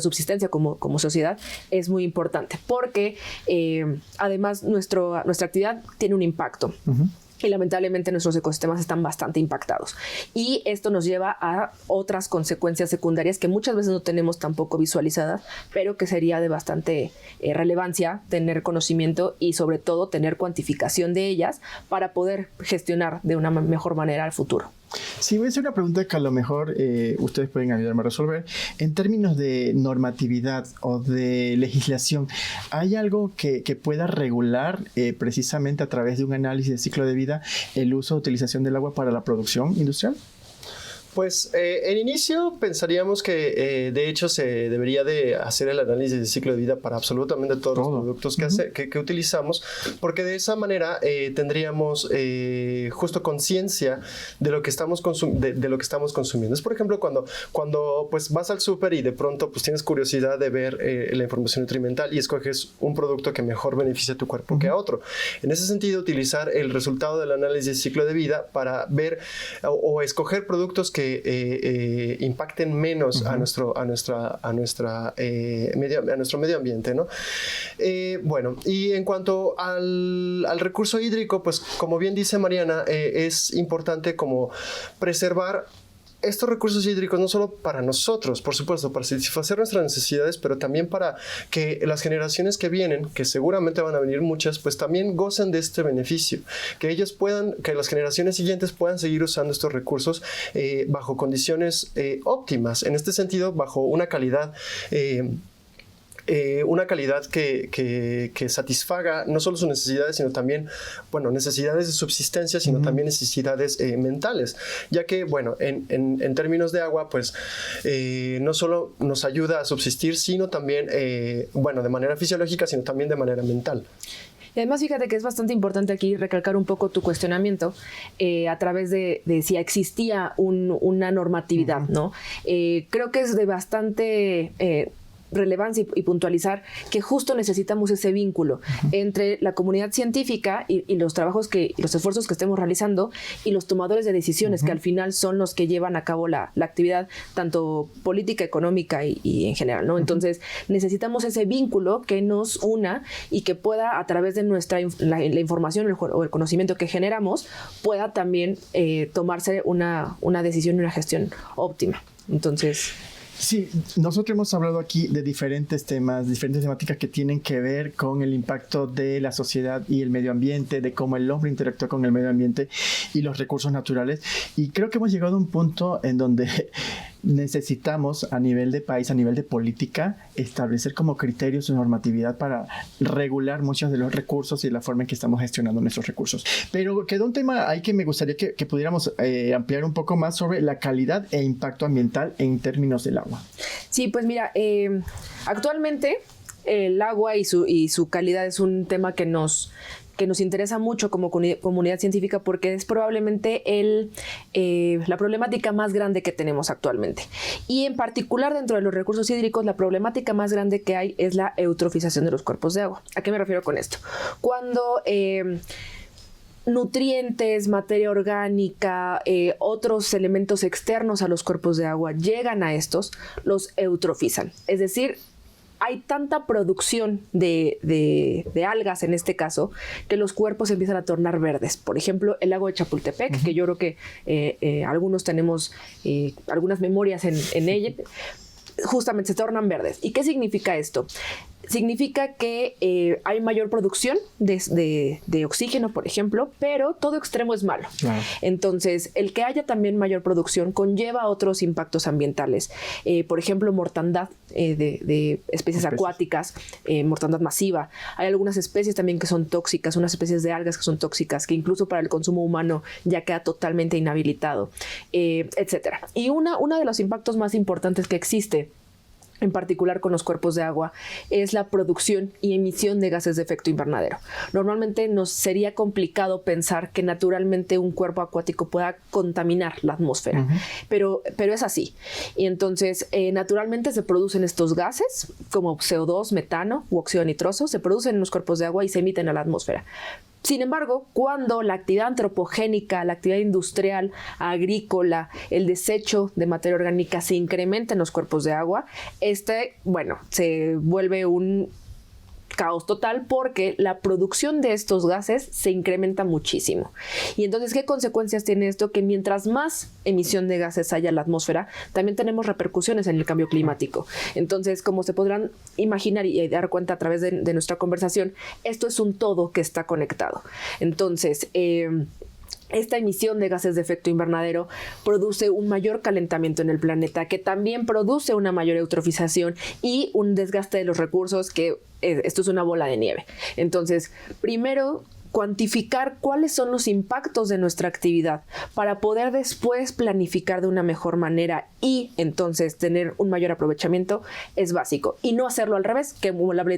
subsistencia como sociedad es muy importante, porque además nuestra actividad tiene un impacto. Y lamentablemente nuestros ecosistemas están bastante impactados. Y esto nos lleva a otras consecuencias secundarias que muchas veces no tenemos tampoco visualizadas, pero que sería de bastante relevancia tener conocimiento y sobre todo tener cuantificación de ellas para poder gestionar de una mejor manera al futuro. Sí, voy a hacer una pregunta que a lo mejor ustedes pueden ayudarme a resolver. En términos de normatividad o de legislación, ¿hay algo que pueda regular precisamente a través de un análisis de ciclo de vida el uso o utilización del agua para la producción industrial? Pues en inicio pensaríamos que de hecho se debería de hacer el análisis de ciclo de vida para absolutamente todos los productos que utilizamos, porque de esa manera tendríamos justo conciencia de lo que estamos consumiendo. Es por ejemplo cuando pues vas al súper y de pronto pues tienes curiosidad de ver la información nutrimental y escoges un producto que mejor beneficia a tu cuerpo que a otro. En ese sentido, utilizar el resultado del análisis de ciclo de vida para ver o escoger productos que impacten menos a nuestro medio ambiente, ¿no? Bueno, y en cuanto al recurso hídrico, pues como bien dice Mariana, es importante como preservar estos recursos hídricos no solo para nosotros, por supuesto, para satisfacer nuestras necesidades, pero también para que las generaciones que vienen, que seguramente van a venir muchas, pues también gocen de este beneficio, que las generaciones siguientes puedan seguir usando estos recursos bajo condiciones óptimas, en este sentido, bajo una calidad que satisfaga no solo sus necesidades, sino también, necesidades de subsistencia, sino también necesidades mentales, ya que, en términos de agua, pues, no solo nos ayuda a subsistir, sino también, de manera fisiológica, sino también de manera mental. Y además, fíjate que es bastante importante aquí recalcar un poco tu cuestionamiento a través de si existía una normatividad, ¿no? Creo que es de bastante relevancia y puntualizar que justo necesitamos ese vínculo entre la comunidad científica y los trabajos los esfuerzos que estemos realizando y los tomadores de decisiones, que al final son los que llevan a cabo la actividad tanto política, económica y en general, ¿no? Entonces necesitamos ese vínculo que nos una y que pueda, a través de la información o el conocimiento que generamos, pueda también tomarse una decisión y una gestión óptima. Entonces, sí, nosotros hemos hablado aquí de diferentes temáticas que tienen que ver con el impacto de la sociedad y el medio ambiente, de cómo el hombre interactúa con el medio ambiente y los recursos naturales. Y creo que hemos llegado a un punto en donde necesitamos, a nivel de país, a nivel de política, establecer como criterios de normatividad para regular muchos de los recursos y la forma en que estamos gestionando nuestros recursos. Pero quedó un tema ahí que me gustaría que pudiéramos ampliar un poco más sobre la calidad e impacto ambiental en términos del agua. Sí, pues mira, actualmente el agua y su calidad es un tema que nos interesa mucho como comunidad científica, porque es probablemente la problemática más grande que tenemos actualmente. Y en particular dentro de los recursos hídricos, la problemática más grande que hay es la eutrofización de los cuerpos de agua. ¿A qué me refiero con esto? Cuando nutrientes, materia orgánica, otros elementos externos a los cuerpos de agua llegan a estos, los eutrofizan. Es decir, hay tanta producción de algas en este caso que los cuerpos empiezan a tornar verdes. Por ejemplo, el lago de Chapultepec, que yo creo que algunos tenemos algunas memorias en ella, justamente se tornan verdes. ¿Y qué significa esto? Significa que hay mayor producción de oxígeno, por ejemplo, pero todo extremo es malo. Claro. Entonces, el que haya también mayor producción conlleva otros impactos ambientales. Por ejemplo, mortandad de especies acuáticas, mortandad masiva. Hay algunas especies también que son tóxicas, unas especies de algas que son tóxicas, que incluso para el consumo humano ya queda totalmente inhabilitado, etcétera. Y uno de los impactos más importantes que existe en particular con los cuerpos de agua, es la producción y emisión de gases de efecto invernadero. Normalmente nos sería complicado pensar que naturalmente un cuerpo acuático pueda contaminar la atmósfera, pero es así. Y entonces, naturalmente se producen estos gases, como CO2, metano u óxido nitroso, se producen en los cuerpos de agua y se emiten a la atmósfera. Sin embargo, cuando la actividad antropogénica, la actividad industrial, agrícola, el desecho de materia orgánica se incrementa en los cuerpos de agua, se vuelve un caos total porque la producción de estos gases se incrementa muchísimo. Y entonces, ¿qué consecuencias tiene esto? Que mientras más emisión de gases haya en la atmósfera, también tenemos repercusiones en el cambio climático. Entonces, como se podrán imaginar y dar cuenta a través de nuestra conversación, esto es un todo que está conectado. Entonces, esta emisión de gases de efecto invernadero produce un mayor calentamiento en el planeta, que también produce una mayor eutrofización y un desgaste de los recursos, que esto es una bola de nieve. Entonces, primero, cuantificar cuáles son los impactos de nuestra actividad para poder después planificar de una mejor manera y entonces tener un mayor aprovechamiento es básico. Y no hacerlo al revés, que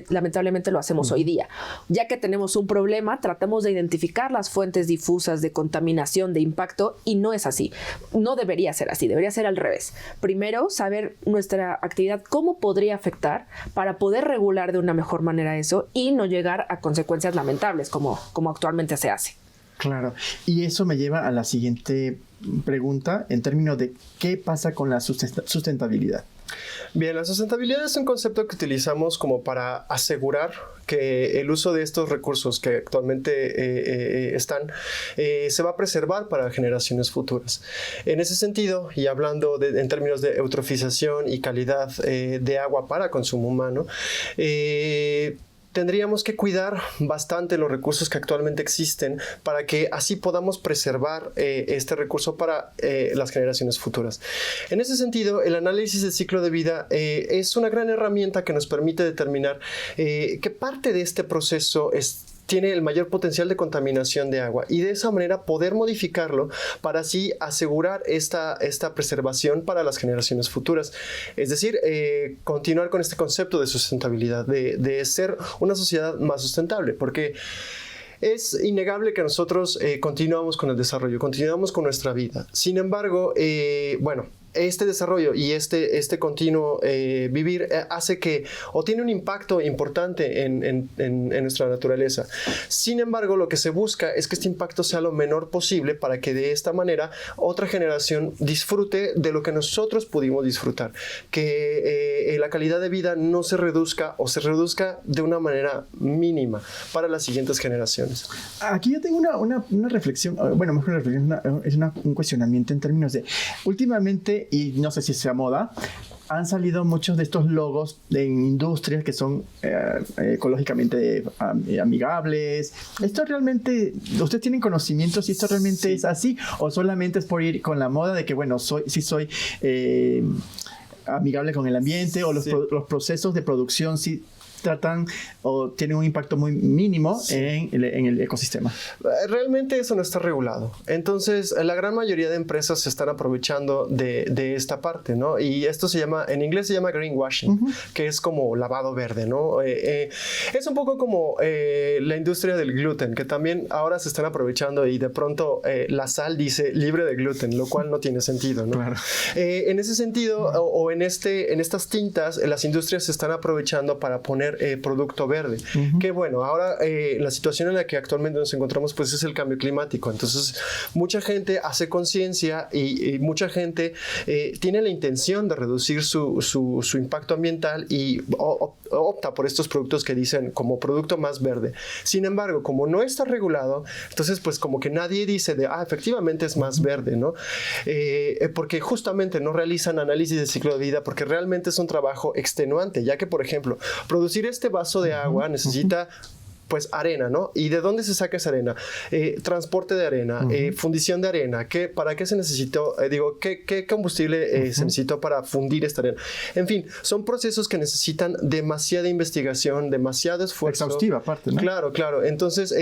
lamentablemente lo hacemos hoy día. Ya que tenemos un problema, tratamos de identificar las fuentes difusas de contaminación, de impacto, y no es así. No debería ser así, debería ser al revés. Primero, saber nuestra actividad, cómo podría afectar para poder regular de una mejor manera eso y no llegar a consecuencias lamentables como actualmente se hace. Claro, y eso me lleva a la siguiente pregunta en términos de qué pasa con la sustentabilidad. Bien, la sustentabilidad es un concepto que utilizamos como para asegurar que el uso de estos recursos que actualmente están se va a preservar para generaciones futuras. En ese sentido, y hablando en términos de eutrofización y calidad de agua para consumo humano, tendríamos que cuidar bastante los recursos que actualmente existen para que así podamos preservar este recurso para las generaciones futuras. En ese sentido, el análisis del ciclo de vida es una gran herramienta que nos permite determinar qué parte de este proceso tiene el mayor potencial de contaminación de agua y de esa manera poder modificarlo para así asegurar esta preservación para las generaciones futuras. Es decir, continuar con este concepto de sustentabilidad, de ser una sociedad más sustentable, porque es innegable que nosotros continuamos con el desarrollo, continuamos con nuestra vida. Sin embargo, este desarrollo y este continuo vivir hace que o tiene un impacto importante en nuestra naturaleza. Sin embargo, lo que se busca es que este impacto sea lo menor posible para que de esta manera otra generación disfrute de lo que nosotros pudimos disfrutar. Que la calidad de vida no se reduzca o se reduzca de una manera mínima para las siguientes generaciones. Aquí yo tengo una reflexión, bueno, mejor una reflexión, es un cuestionamiento en términos de, últimamente, y no sé si sea moda, han salido muchos de estos logos en industrias que son ecológicamente amigables. ¿Esto realmente, ustedes tienen conocimiento si esto realmente es así o solamente es por ir con la moda de que, bueno, soy amigable con el ambiente o los procesos de producción sí tratan o tienen un impacto muy mínimo en el ecosistema? Realmente eso no está regulado. Entonces, la gran mayoría de empresas se están aprovechando de esta parte, ¿no? Y esto se llama, en inglés se llama greenwashing, que es como lavado verde, ¿no? Es un poco como la industria del gluten, que también ahora se están aprovechando y de pronto la sal dice libre de gluten, lo cual no tiene sentido, ¿no? Claro. En ese sentido, o en estas tintas, las industrias se están aprovechando para poner producto verde. Que bueno, ahora la situación en la que actualmente nos encontramos pues es el cambio climático. Entonces mucha gente hace conciencia y mucha gente tiene la intención de reducir su impacto ambiental y opta por estos productos que dicen como producto más verde. Sin embargo, como no está regulado, entonces pues como que nadie dice efectivamente es más verde, ¿no? Porque justamente no realizan análisis de ciclo de vida, porque realmente es un trabajo extenuante, ya que por ejemplo producir este vaso de agua necesita pues arena, ¿no? ¿Y de dónde se saca esa arena? Transporte de arena, fundición de arena. ¿Para qué se necesitó? ¿Qué combustible se necesitó para fundir esta arena? En fin, son procesos que necesitan demasiada investigación, demasiado esfuerzo. Exhaustiva aparte, ¿no? Claro. Entonces,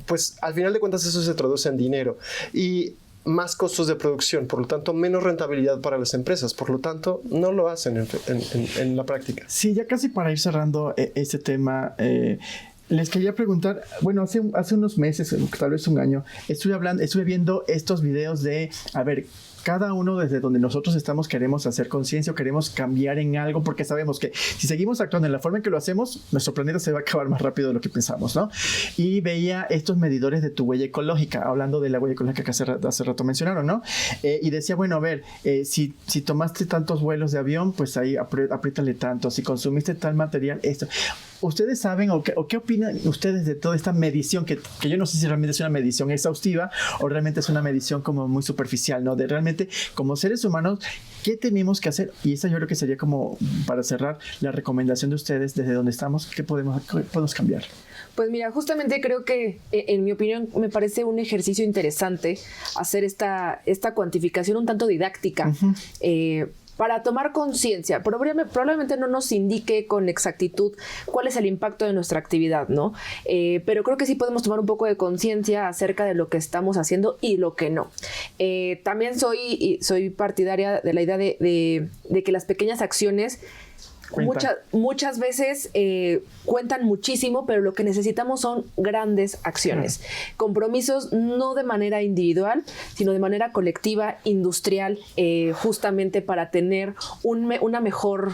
pues al final de cuentas eso se traduce en dinero. Y más costos de producción, por lo tanto menos rentabilidad para las empresas, por lo tanto no lo hacen en la práctica. Sí, ya casi para ir cerrando este tema, les quería preguntar, bueno, hace unos meses, tal vez un año, estuve viendo estos videos de, a ver, cada uno desde donde nosotros estamos queremos hacer conciencia o queremos cambiar en algo porque sabemos que si seguimos actuando en la forma en que lo hacemos, nuestro planeta se va a acabar más rápido de lo que pensamos, ¿no? Y veía estos medidores de tu huella ecológica, hablando de la huella ecológica que hace rato mencionaron, ¿no? Y decía, bueno, a ver, si tomaste tantos vuelos de avión, pues ahí apriétale tanto, si consumiste tal material, esto. ¿Ustedes saben o qué opinan ustedes de toda esta medición que yo no sé si realmente es una medición exhaustiva o realmente es una medición como muy superficial, ¿no? De realmente como seres humanos, ¿qué tenemos que hacer? Y esa yo creo que sería como para cerrar la recomendación de ustedes desde donde estamos, ¿qué podemos cambiar? Pues mira, justamente creo que, en mi opinión, me parece un ejercicio interesante hacer esta cuantificación un tanto didáctica. Para tomar conciencia, probablemente no nos indique con exactitud cuál es el impacto de nuestra actividad, ¿no? Pero creo que sí podemos tomar un poco de conciencia acerca de lo que estamos haciendo y lo que no. También soy partidaria de la idea de que las pequeñas acciones muchas veces cuentan muchísimo, pero lo que necesitamos son grandes acciones. Compromisos no de manera individual, sino de manera colectiva, industrial, justamente para tener una mejor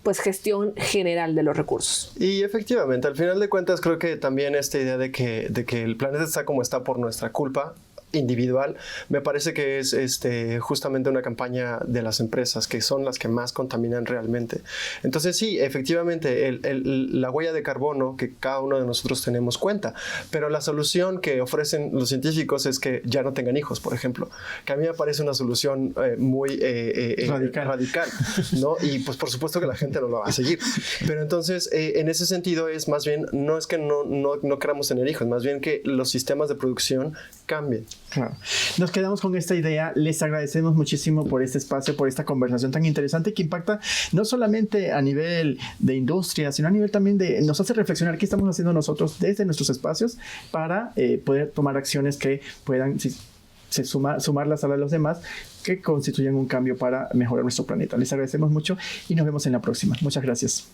pues gestión general de los recursos. Y efectivamente, al final de cuentas, creo que también esta idea de que el planeta está como está por nuestra culpa individual, me parece que es justamente una campaña de las empresas que son las que más contaminan realmente. Entonces sí, efectivamente la huella de carbono que cada uno de nosotros tenemos cuenta, pero la solución que ofrecen los científicos es que ya no tengan hijos, por ejemplo, que a mí me parece una solución muy radical, ¿no? Y pues por supuesto que la gente no lo va a seguir, pero entonces en ese sentido es más bien, no es que no queramos tener hijos, más bien que los sistemas de producción cambien. Claro. Nos quedamos con esta idea. Les agradecemos muchísimo por este espacio, por esta conversación tan interesante que impacta no solamente a nivel de industria, sino a nivel también nos hace reflexionar qué estamos haciendo nosotros desde nuestros espacios para poder tomar acciones que puedan sumarlas a los demás, que constituyan un cambio para mejorar nuestro planeta. Les agradecemos mucho y nos vemos en la próxima. Muchas gracias.